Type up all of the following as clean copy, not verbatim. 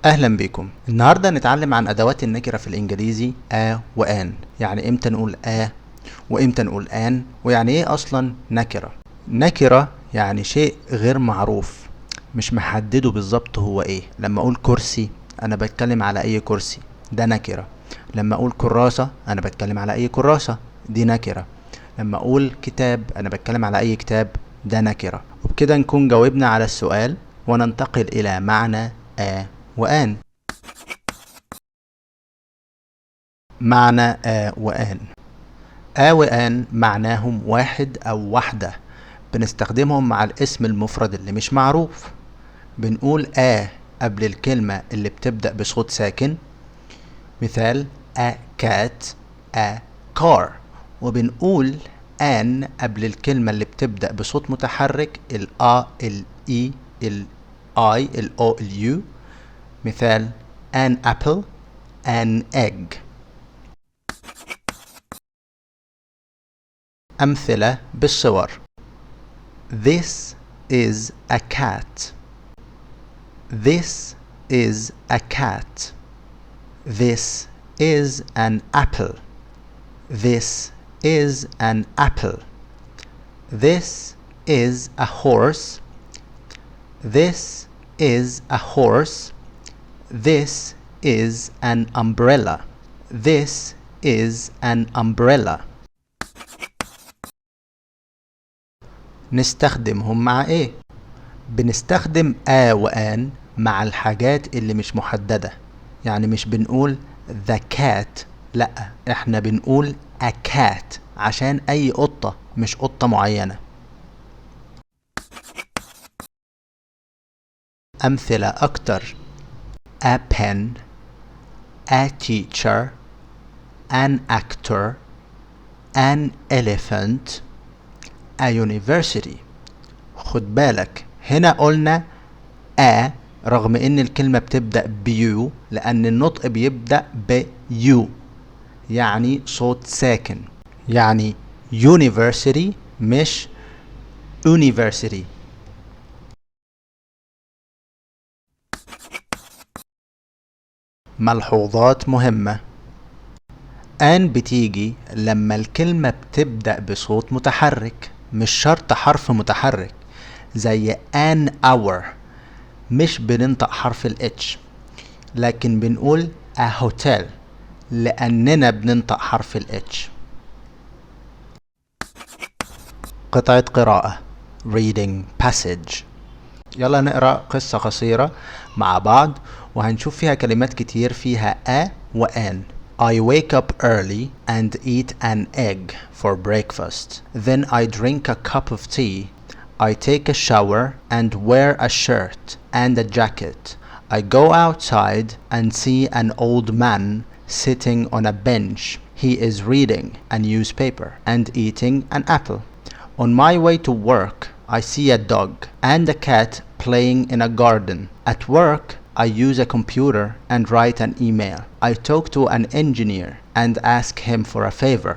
اهلا بكم. النهارده نتعلم عن ادوات النكره في الانجليزي وان. يعني امتى نقول وامتى نقول ان، ويعني ايه اصلا نكره. نكره يعني شيء غير معروف، مش محدده بالظبط هو ايه. لما اقول كرسي انا بتكلم على اي كرسي، ده نكره. لما اقول كراسه انا بتكلم على اي كراسه، دي نكره. لما اقول كتاب انا بتكلم على اي كتاب، ده نكره. وبكده نكون جاوبنا على السؤال، وننتقل الى معنى وآن. معنى وآن. وآن معناهم واحد أو واحدة، بنستخدمهم مع الاسم المفرد اللي مش معروف. بنقول قبل الكلمة اللي بتبدأ بصوت ساكن، مثال a cat a car. وبنقول an قبل الكلمة اللي بتبدأ بصوت متحرك، ال a ال e ال I ال o ال u، مثال an apple an egg. أمثلة بالصور: This is a cat. This is a cat. This is an apple. This is an apple. This is a horse. This is a horse. This is an umbrella. This is an umbrella. نستخدمهم مع ايه؟ بنستخدم وآن مع الحاجات اللي مش محددة. يعني مش بنقول the cat، لأ، احنا بنقول a cat عشان أي قطة، مش قطة معينة. أمثلة أكتر: a pen a teacher an actor an elephant a university. خد بالك هنا قلنا رغم ان الكلمة بتبدأ بيو، لان النطق بيبدأ بيو، يعني صوت ساكن. يعني university مش university. ملحوظات مهمة: ان بتيجي لما الكلمة بتبدأ بصوت متحرك، مش شرط حرف متحرك، زي an hour مش بننطق حرف ال H، لكن بنقول a hotel لأننا بننطق حرف ال H. قطعة قراءة reading passage. يلا نقرأ قصة قصيرة مع بعض، وهنشوف فيها كلمات كتير فيها وآن. I wake up early and eat an egg for breakfast. Then I drink a cup of tea. I take a shower and wear a shirt and a jacket. I go outside and see an old man sitting on a bench. He is reading a newspaper and eating an apple. On my way to work, I see a dog and a cat playing in a garden. At work, I use a computer and write an email. I talk to an engineer and ask him for a favor.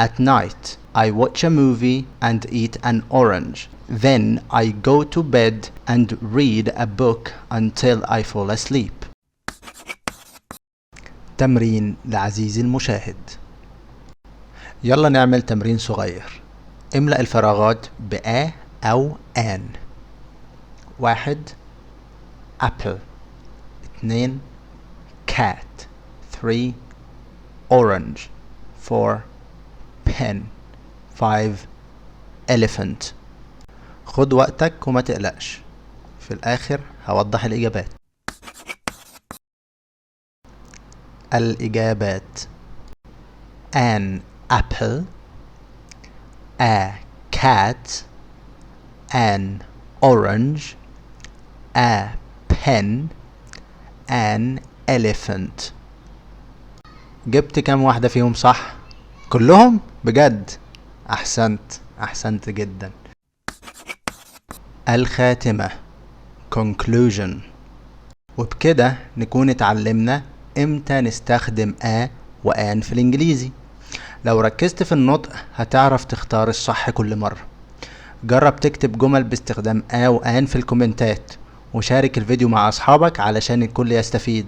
At night, I watch a movie and eat an orange. Then I go to bed and read a book until I fall asleep. تمرين لعزيزي المشاهد. يلا نعمل تمرين صغير. املأ الفراغات بآ أو آن. 1 apple. 2 cat. 3 orange. 4 pen. 5 elephant. خد وقتك وما تقلقش، في الآخر هوضح الإجابات. الإجابات: an apple a cat an orange a pen an elephant. جبت كام واحدة فيهم صح؟ كلهم؟ بجد؟ أحسنت جدا. الخاتمة conclusion. وبكده نكون اتعلمنا امتى نستخدم وآن في الإنجليزي. لو ركزت في النطق هتعرف تختار الصح كل مرة. جرب تكتب جمل باستخدام وآن في الكومنتات، وشارك الفيديو مع اصحابك علشان الكل يستفيد.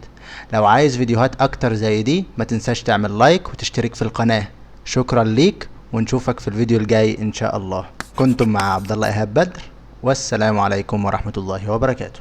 لو عايز فيديوهات اكتر زي دي ما تنساش تعمل لايك وتشترك في القناة. شكرا ليك، ونشوفك في الفيديو الجاي ان شاء الله. كنتم مع عبد الله ايهاب بدر، والسلام عليكم ورحمة الله وبركاته.